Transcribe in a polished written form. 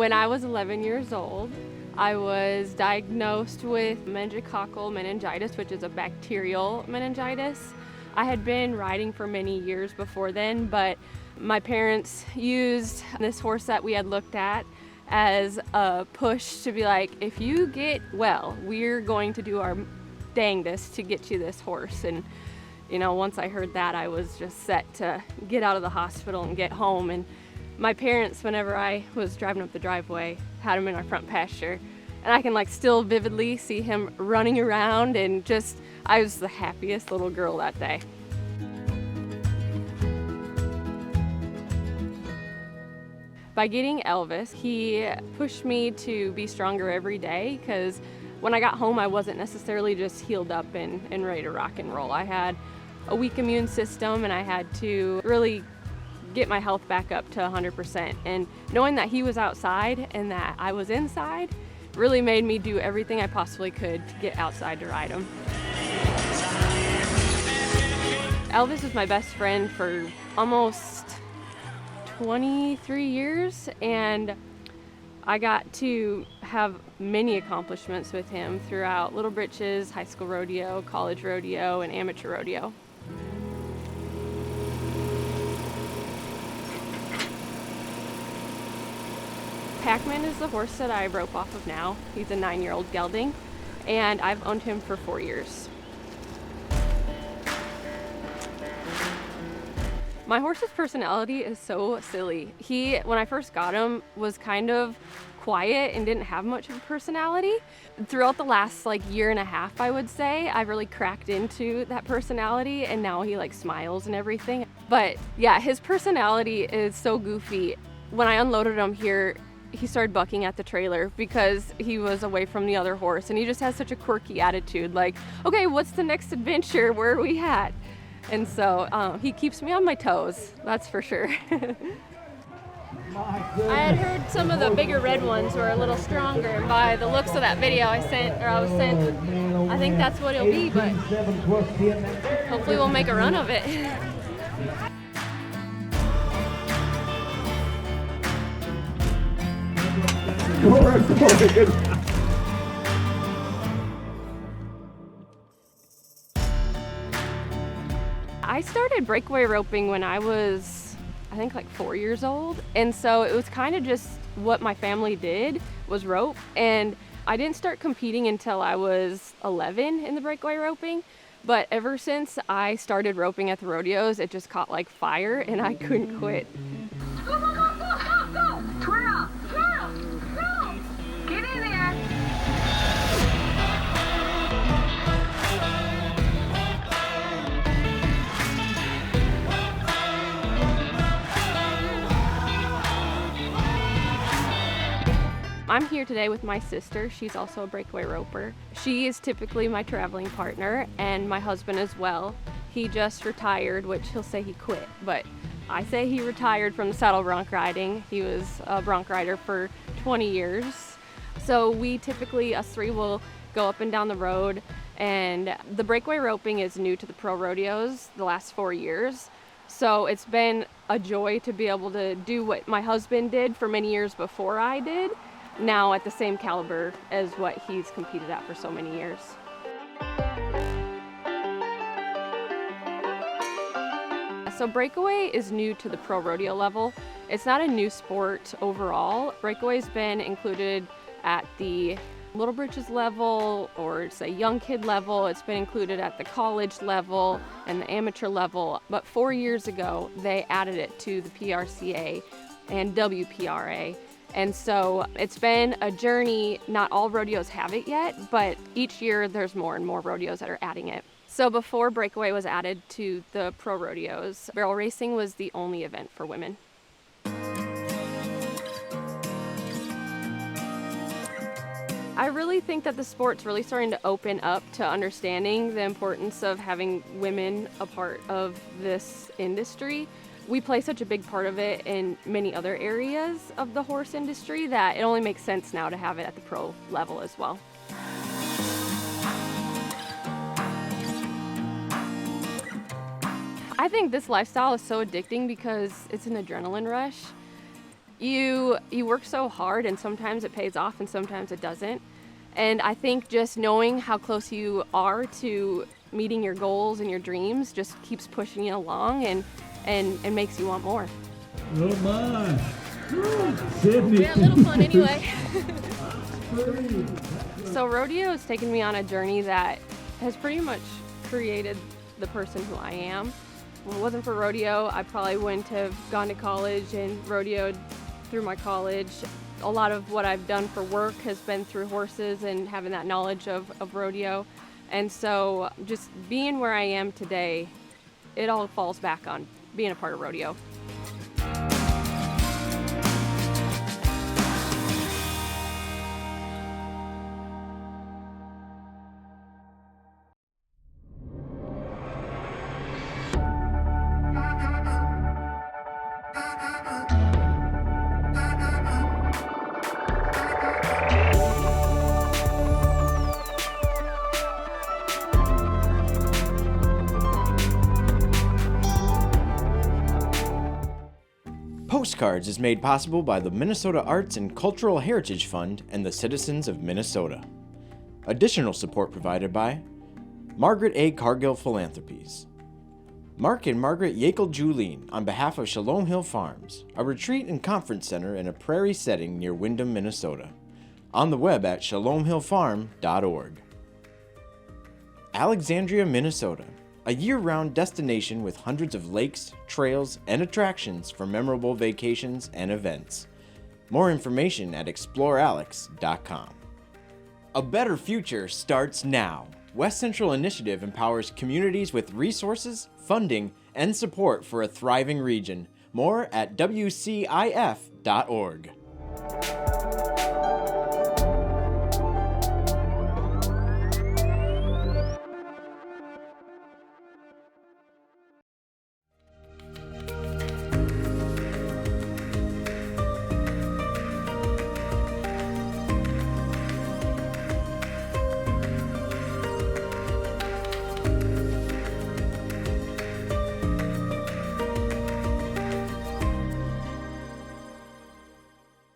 When I was 11 years old, I was diagnosed with meningococcal meningitis, which is a bacterial meningitis. I had been riding for many years before then, but my parents used this horse that we had looked at as a push to be like, if you get well, we're going to do our dangdest to get you this horse. And once I heard that, I was just set to get out of the hospital and get home. And my parents, whenever I was driving up the driveway, had him in our front pasture. And I can still vividly see him running around, and I was the happiest little girl that day. By getting Elvis, he pushed me to be stronger every day, because when I got home, I wasn't necessarily just healed up and ready to rock and roll. I had a weak immune system, and I had to really get my health back up to 100%. And knowing that he was outside and that I was inside really made me do everything I possibly could to get outside to ride him. Elvis was my best friend for almost 23 years, and I got to have many accomplishments with him throughout Little Britches, high school rodeo, college rodeo, and amateur rodeo. Pac-Man is the horse that I rope off of now. He's a 9-year-old gelding, and I've owned him for 4 years. My horse's personality is so silly. He, when I first got him, was kind of quiet and didn't have much of a personality. Throughout the last year and a half, I would say, I really cracked into that personality, and now he smiles and everything. But yeah, his personality is so goofy. When I unloaded him here, he started bucking at the trailer because he was away from the other horse, and he just has such a quirky attitude, okay, what's the next adventure? Where are we at? And so he keeps me on my toes, that's for sure. I had heard some of the bigger red ones were a little stronger, and by the looks of that video I was sent, I think that's what it'll be, but hopefully we'll make a run of it. Korah Corrigan. I started breakaway roping when I was, I think 4 years old. And so it was kind of just what my family did was rope. And I didn't start competing until I was 11 in the breakaway roping. But ever since I started roping at the rodeos, it just caught like fire and I couldn't quit. Go, go, go, go, go, go! Twirl, twirl, go! Get in there! I'm here today with my sister. She's also a breakaway roper. She is typically my traveling partner, and my husband as well. He just retired, which he'll say he quit, but I say he retired from the saddle bronc riding. He was a bronc rider for 20 years. So we typically, us three, will go up and down the road, and the breakaway roping is new to the pro rodeos the last 4 years. So it's been a joy to be able to do what my husband did for many years before I did, now at the same caliber as what he's competed at for so many years. So breakaway is new to the pro rodeo level. It's not a new sport overall. Breakaway's been included at the Little Britches level, or say young kid level. It's been included at the college level and the amateur level. But 4 years ago, they added it to the PRCA and WPRA. And so it's been a journey. Not all rodeos have it yet, but each year there's more and more rodeos that are adding it. So before breakaway was added to the pro rodeos, barrel racing was the only event for women. I really think that the sport's really starting to open up to understanding the importance of having women a part of this industry. We play such a big part of it in many other areas of the horse industry that it only makes sense now to have it at the pro level as well. I think this lifestyle is so addicting because it's an adrenaline rush. You work so hard, and sometimes it pays off and sometimes it doesn't. And I think just knowing how close you are to meeting your goals and your dreams just keeps pushing you along and makes you want more. Oh my. Sydney. We had a little fun anyway. So rodeo has taken me on a journey that has pretty much created the person who I am. If it wasn't for rodeo, I probably wouldn't have gone to college and rodeoed through my college. A lot of what I've done for work has been through horses and having that knowledge of rodeo. And so just being where I am today, it all falls back on being a part of rodeo. Postcards is made possible by the Minnesota Arts and Cultural Heritage Fund and the citizens of Minnesota. Additional support provided by Margaret A. Cargill Philanthropies, Mark and Margaret Yakel-Julien on behalf of Shalom Hill Farms, a retreat and conference center in a prairie setting near Windham, Minnesota. On the web at shalomhillfarm.org. Alexandria, Minnesota, a year-round destination with hundreds of lakes, trails, and attractions for memorable vacations and events. More information at explorealex.com. A better future starts now. West Central Initiative empowers communities with resources, funding, and support for a thriving region. More at wcif.org.